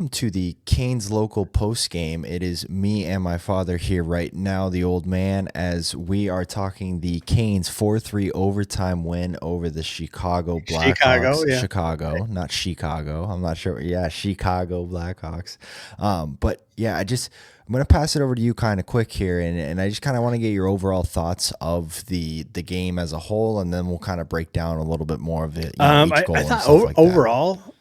welcome to the Canes local post game. It is me and my father here right now, the old man, as we are talking the Canes 4-3 overtime win over the Chicago Chicago, Blackhawks. yeah. Chicago, not Chicago. I'm not sure. Yeah, Chicago Blackhawks. But yeah, I'm gonna pass it over to you kind of quick here, and I just kind of want to get your overall thoughts of the game as a whole, and then we'll kind of break down a little bit more of it, each goal I and thought stuff like that. overall,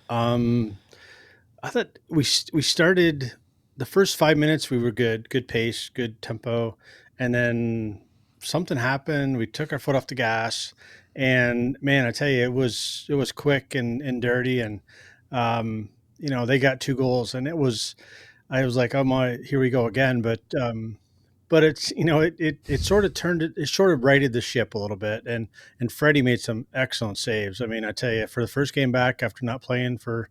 I thought we started the first 5 minutes. We were good pace, good tempo, and then something happened. We took our foot off the gas, and man, I tell you, it was quick and dirty, and they got 2 goals, and I was like, oh my, here we go again, but it's it sort of it sort of righted the ship a little bit, and Freddie made some excellent saves. I mean, I tell you, for the first game back after not playing for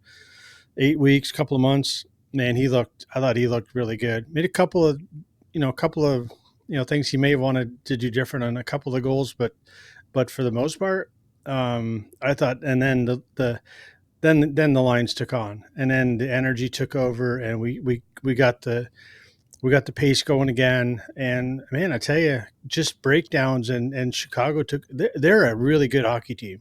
8 weeks, couple of months, man, I thought he looked really good. Made a couple of things he may have wanted to do different on a couple of the goals, but for the most part, I thought, and then then the lines took on, and then the energy took over, and we got the pace going again. And man, I tell you, just breakdowns, and Chicago they're a really good hockey team.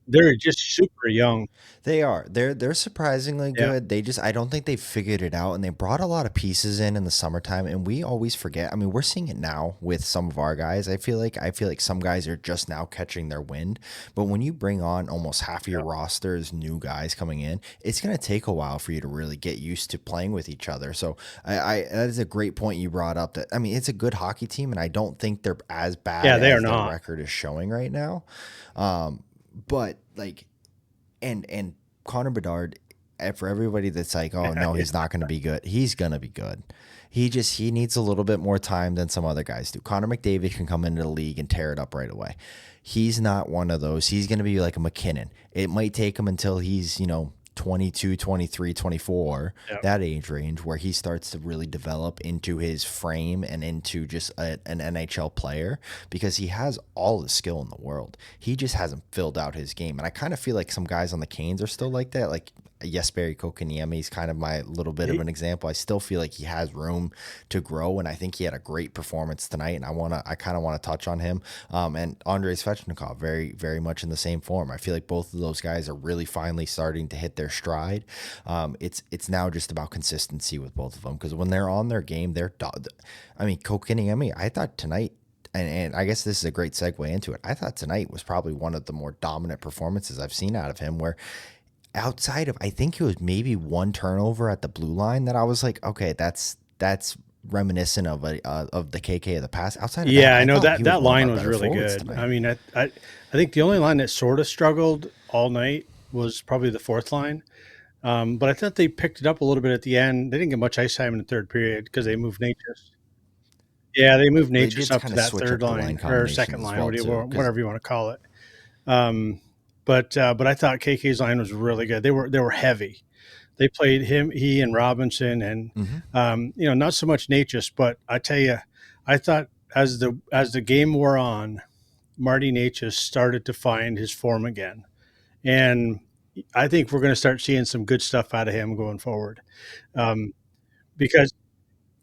They're just super young. They are. They're surprisingly Yeah. good. I don't think they figured it out, and they brought a lot of pieces in the summertime, and we always forget. I mean, we're seeing it now with some of our guys. I feel like some guys are just now catching their wind, but when you bring on almost half of your roster as new guys coming in, it's going to take a while for you to really get used to playing with each other. So I that is a great point you brought up. That I mean, it's a good hockey team, and I don't think they're as bad Yeah, they are as their not. record is showing right now. But like and Connor Bedard, for everybody that's like, oh no, he's not going to be good. He's going to be good. He needs a little bit more time than some other guys do. Connor McDavid can come into the league and tear it up right away. He's not one of those. He's going to be like a McKinnon. It might take him until he's, 22, 23, 24, Yeah. that age range where he starts to really develop into his frame and into just an NHL player, because he has all the skill in the world. He just hasn't filled out his game. And I kind of feel like some guys on the Canes are still like that. Like Jesperi Kotkaniemi is kind of my little bit of an example. I still feel like he has room to grow, and I think he had a great performance tonight. And I kind of want to touch on him. And Andrei Svechnikov, very, very much in the same form. I feel like both of those guys are really finally starting to hit their stride. It's now just about consistency with both of them, because when they're on their game, I mean, Kotkaniemi, I thought tonight. And I guess this is a great segue into it. I thought tonight was probably one of the more dominant performances I've seen out of him, where outside of, I think it was maybe one turnover at the blue line that I was like, okay, that's reminiscent of of the KK of the past. Outside of Yeah, that, I I know thought he was that one of line our was better really forwards good. tonight. I mean, I think the only line that sort of struggled all night was probably the fourth line. But I thought they picked it up a little bit at the end. They didn't get much ice time in the third period because they moved Natchez. Yeah, they moved They Natchez did up to kind of that switch third up the line line or second combinations as line, well too, because whatever you want to call it. Um, but I thought KK's line was really good. They were heavy. They played he and Robinson, and not so much Natchez, but I tell you, I thought as the game wore on, Marty Natchez started to find his form again, and I think we're going to start seeing some good stuff out of him going forward. Um, because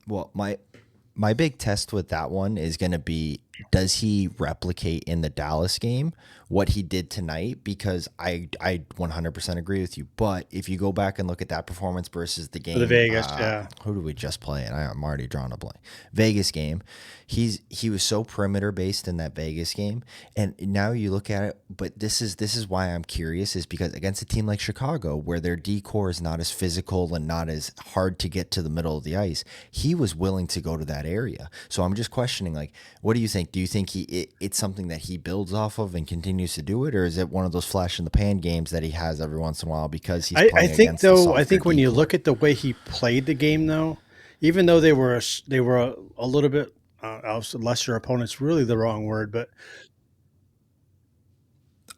well, my big test with that one is going to be, does he replicate in the Dallas game what he did tonight? Because I 100% agree with you. But if you go back and look at that performance versus the for the game, Vegas, yeah, who did we just play? And I'm already drawing a blank. Vegas game. He was so perimeter based in that Vegas game, and now you look at it. But this is why I'm curious, is because against a team like Chicago, where their decor is not as physical and not as hard to get to the middle of the ice, he was willing to go to that area. So I'm just questioning, like, what do you think? Do you think it's something that he builds off of and continues to do it, or is it one of those flash in the pan games that he has every once in a while because he's I playing think against the though, I softer think when you decor? look at the way he played the game, though, even though they were a little bit lesser opponents, really the wrong word, but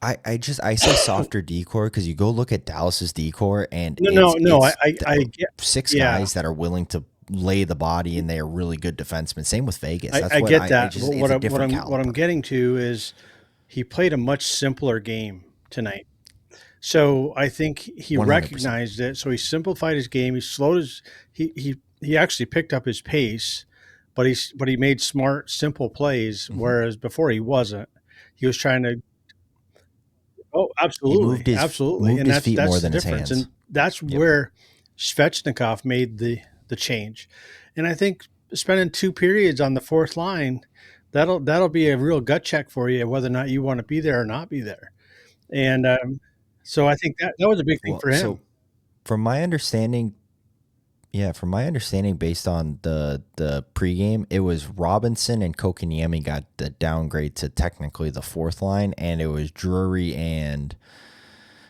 I say softer decor because you go look at Dallas's decor, and no, I get, six yeah, guys that are willing to lay the body, and they are really good defensemen. Same with Vegas. That's I what get I that. just, But it's a different what I'm caliber. getting to is he played a much simpler game tonight. So I think he 100%. recognized it. So he simplified his game. He slowed his he actually picked up his pace, but he made smart, simple plays. Hmm. Whereas before he wasn't. He was trying to. Oh, He absolutely, absolutely, moved and his feet more that's the than his difference, hands. and that's Yep. where Svechnikov made the change. And I think spending 2 periods on the fourth line, that'll be a real gut check for you whether or not you want to be there or not be there. And so I think that was a big thing Well, for so him. from my understanding, yeah, from my understanding, based on the pregame, it was Robinson and Kotkaniemi got the downgrade to technically the fourth line, and it was Drury and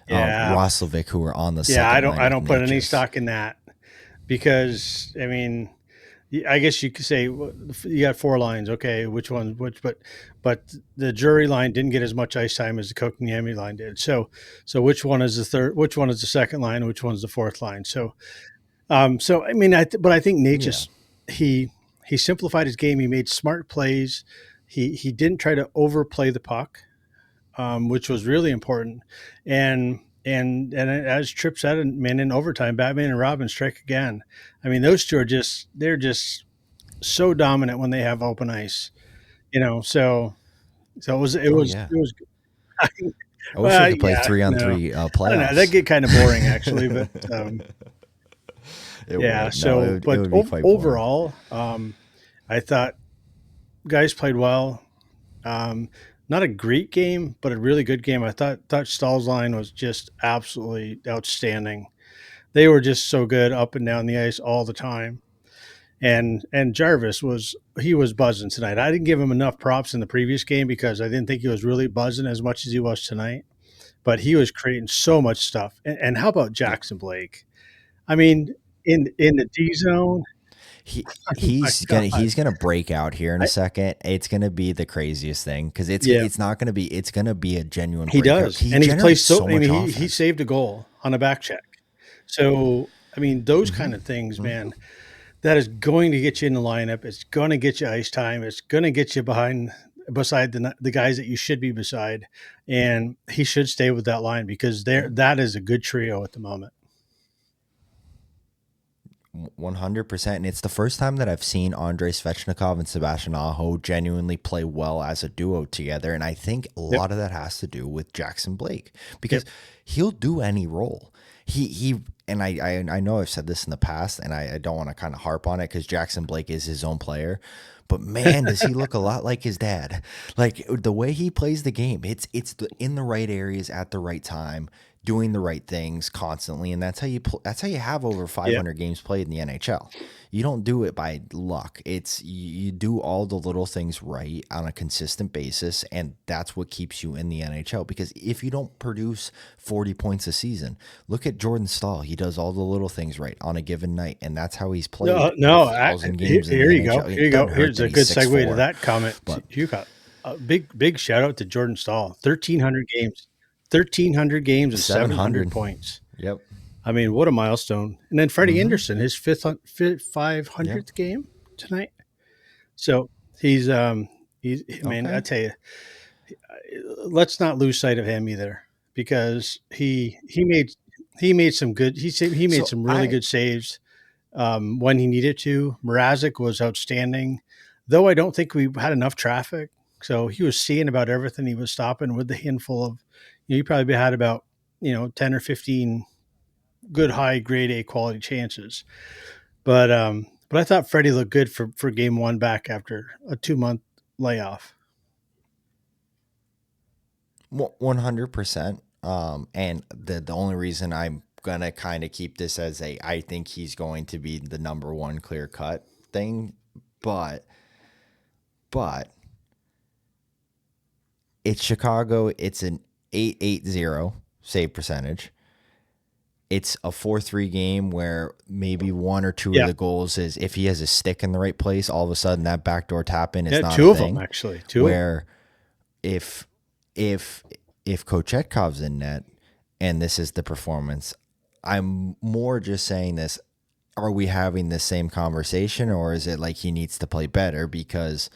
Yeah, Roslovic who were on the yeah. second line I with don't put any Natchez. stock in that because I mean, I guess you could say you got 4 lines. Okay, which one? Which? But the jury line didn't get as much ice time as the Kotkaniemi line did. So which one is the third? Which one is the second line? Which one's the fourth line? So I mean, but I think Nate Yeah. just he simplified his game. He made smart plays. He didn't try to overplay the puck, which was really important. And as Tripp said, man, in overtime, Batman and Robin strike again. I mean, those two are they're just so dominant when they have open ice. So Oh yeah. it was. I wish they Well, could play yeah, three on no, three I don't know. That playoffs. get kind of boring actually, but It yeah. would. No, So, it but would be quite boring. overall, I thought guys played well. Um, Not a great game, but a really good game. I thought Stahl's line was just absolutely outstanding. They were just so good up and down the ice all the time. And Jarvis was buzzing tonight. I didn't give him enough props in the previous game because I didn't think he was really buzzing as much as he was tonight. But he was creating so much stuff. And how about Yeah. Jackson Blake? I mean, in the D zone, He oh my God. he's gonna break out here in a I, second. It's gonna be the craziest thing because yeah, it's not gonna be it's gonna be a genuine he breakout. does. He And he's placed generates so so I mean much he offense. saved a goal on a back check. So I mean those Hmm. kind of things, Hmm. man, that is going to get you in the lineup. It's going to get you ice time. It's going to get you beside the guys that you should be beside, and he should stay with that line because Yep. that is a good trio at the moment. 100%. And it's the first time that I've seen Andrei Svechnikov and Sebastian Aho genuinely play well as a duo together. And I think a Yep. lot of that has to do with Jackson Blake Yep. because he'll do any role. And I know I've said this in the past, and I don't want to kind of harp on it because Jackson Blake is his own player. But man, does he look a lot like his dad? Like the way he plays the game, in the right areas at the right time, doing the right things constantly, and that's how you have over Yep. 500 games played in the NHL. You don't do it by luck. You do all the little things right on a consistent basis, and that's what keeps you in the NHL. Because if you don't produce 40 points a season, look at Jordan Stahl. He does all the little things right on a given night, and that's how he's No, played a no. thousand games in the Here you go. NHL. Here It you go. doesn't hurt Here's that a he's good six segue to four, that comment. but You got a big shout out to Jordan Stahl. 1,300 games and 700 700. points. Yep. I mean, what a milestone! And then Freddie Mm-hmm. Andersen, his 500th Yep. game tonight. So he's I mean, I Okay. tell you, let's not lose sight of him either because he made some good he made So some really I good saves when he needed to. Mrazek was outstanding, though I don't think we had enough traffic. So he was seeing about everything. He was stopping with the handful of, he probably had about 10 or 15 good high grade A quality chances. But I thought Freddie looked good for game one back after a 2 month layoff. 100%. And the only reason I'm gonna kind of keep this as I think he's going to be the number one clear cut thing, but but it's Chicago. It's an 880 save percentage. It's a 4-3 game where maybe one or two of Yeah. the goals is if he has a stick in the right place, all of a sudden that backdoor tap in is Yeah. not a Two of them, thing. actually. Two of them. Where if if if Kochetkov's in net and this is the performance, I'm more just saying this. Are we having the same conversation, or is it like he needs to play better? Because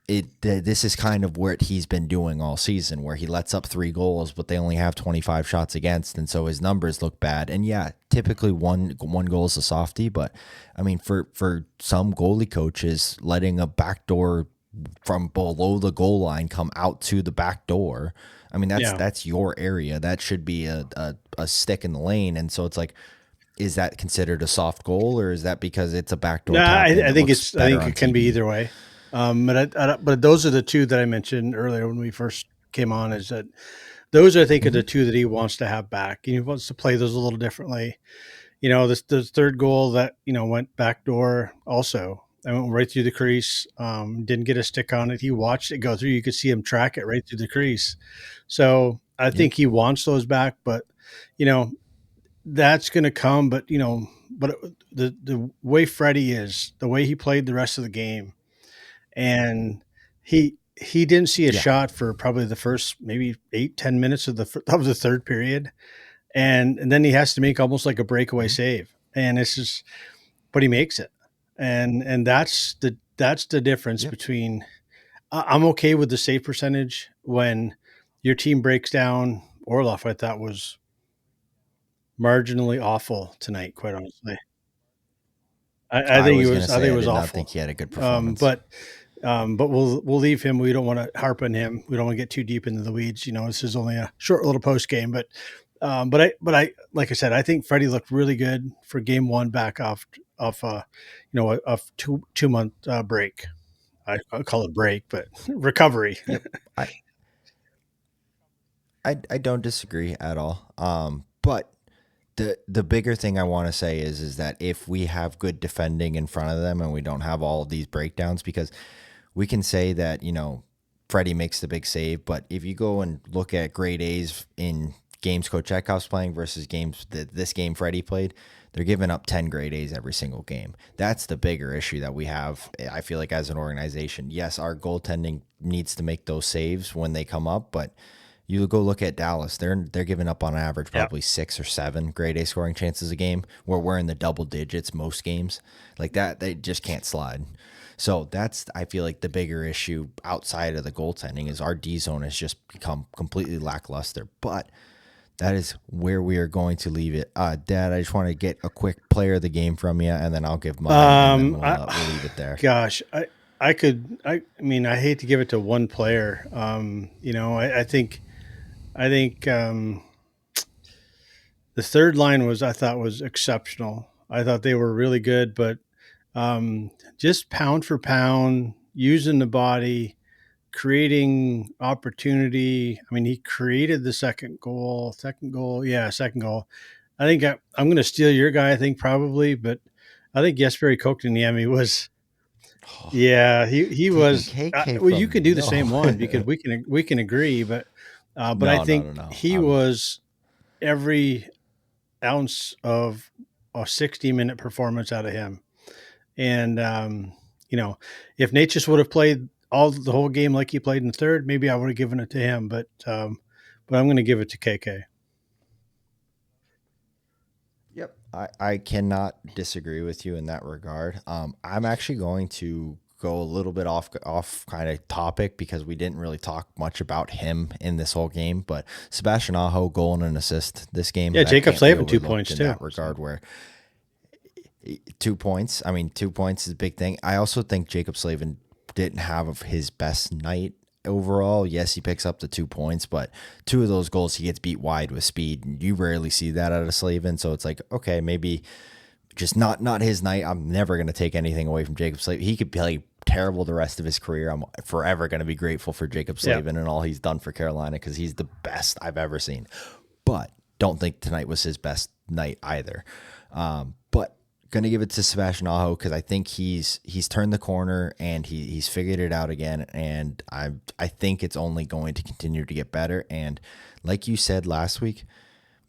this is kind of what he's been doing all season, where he lets up 3 goals, but they only have 25 shots against, and so his numbers look bad. And yeah, typically one goal is a softie, but I mean, for some goalie coaches, letting a backdoor from below the goal line come out to the back door, I mean, Yeah. that's your area. That should be a stick in the lane, and so it's like, is that considered a soft goal, or is that because it's a backdoor No, tap in I that think looks I better think on it can be TV? either way. But those are the two that I mentioned earlier when we first came on. Is that those I think are Mm-hmm. the two that he wants to have back. He wants to play those a little differently. This third goal that went backdoor also. I went right through the crease. Didn't get a stick on it. He watched it go through. You could see him track it right through the crease. So I Yep. think he wants those back, but you know that's going to come. But the way Freddie is, the way he played the rest of the game, and he didn't see a Yeah. shot for probably the first maybe 8-10 minutes of the third period, and then he has to make almost like a breakaway Mm-hmm. save, and it's just, but he makes it, and that's the difference Yep. between. I'm okay with the save percentage when your team breaks down. Orlov, I thought, was marginally awful tonight. Quite honestly, I I think it was gonna was. I think say it I was did not think awful. he had a good Um, performance. but but we'll leave him. We don't want to harp on him. We don't want to get too deep into the weeds. This is only a short little post game, but I like I said, I think Freddie looked really good for game one back off a 2 month break. I call it break, but recovery. Yep. I, I don't disagree at all. But the bigger thing I want to say is that if we have good defending in front of them and we don't have all of these breakdowns, because we can say that, Freddie makes the big save, but if you go and look at grade A's in games Kochetkov's playing versus games that this game Freddie played, they're giving up 10 grade A's every single game. That's the bigger issue that we have, I feel like, as an organization. Yes, our goaltending needs to make those saves when they come up, but you go look at Dallas. They're giving up on average Yeah. probably 6 or 7 grade A scoring chances a game, where we're in the double digits most games. Like that, they just can't slide. So that's, I feel like, the bigger issue outside of the goaltending is our D zone has just become completely lackluster. But that is where we are going to leave it. Dad, I just want to get a quick player of the game from you, and then I'll give mine, and then we'll leave it there. Gosh, I mean, I hate to give it to one player. I think the third line I thought was exceptional. I thought they were really good, but just pound for pound, using the body, creating opportunity. I mean, he created the second goal. Second goal, yeah, second goal. I think I'm going to steal your guy. I think probably, but I think Jesperi Kotkaniemi was. Oh, Yeah, he taking was. KK Well, you from could me. do the No. same one because we can agree, but I No, no, no, think no. he was every ounce of a 60-minute performance out of him. And you know, if Nate just would have played the whole game like he played in the third, maybe I would have given it to him. But I'm going to give it to KK. Yep. I cannot disagree with you in that regard. I'm actually going to go a little bit off kind of topic because we didn't really talk much about him in this whole game. But Sebastian Aho, goal and an assist this game, Yeah, that Jacob can't be Slavin, 2 overlooked points in too. that So regard. Where 2 points, I mean, 2 points is a big thing. I also think Jacob Slavin didn't have his best night overall. Yes, he picks up the 2 points, but 2 of those goals he gets beat wide with speed. You rarely see that out of Slavin, so it's like, okay, maybe just not his night. I'm never going to take anything away from Jacob Slavin. He could play terrible the rest of his career. I'm forever going to be grateful for Jacob yeah, Slavin and all he's done for Carolina because he's the best I've ever seen. But don't think tonight was his best night either. But gonna give it to Sebastian Aho because I think he's turned the corner and he's figured it out again, and I think it's only going to continue to get better. And like you said last week,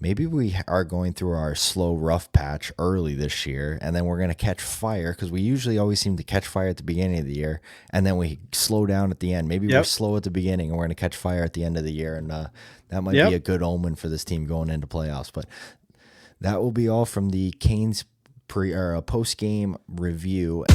maybe we are going through our slow rough patch early this year, and then we're going to catch fire because we usually always seem to catch fire at the beginning of the year, and then we slow down at the end. Maybe we're yep, slow at the beginning, and we're going to catch fire at the end of the year, and that might be yep. a good omen for this team going into playoffs. But that will be all from the Canes post game review.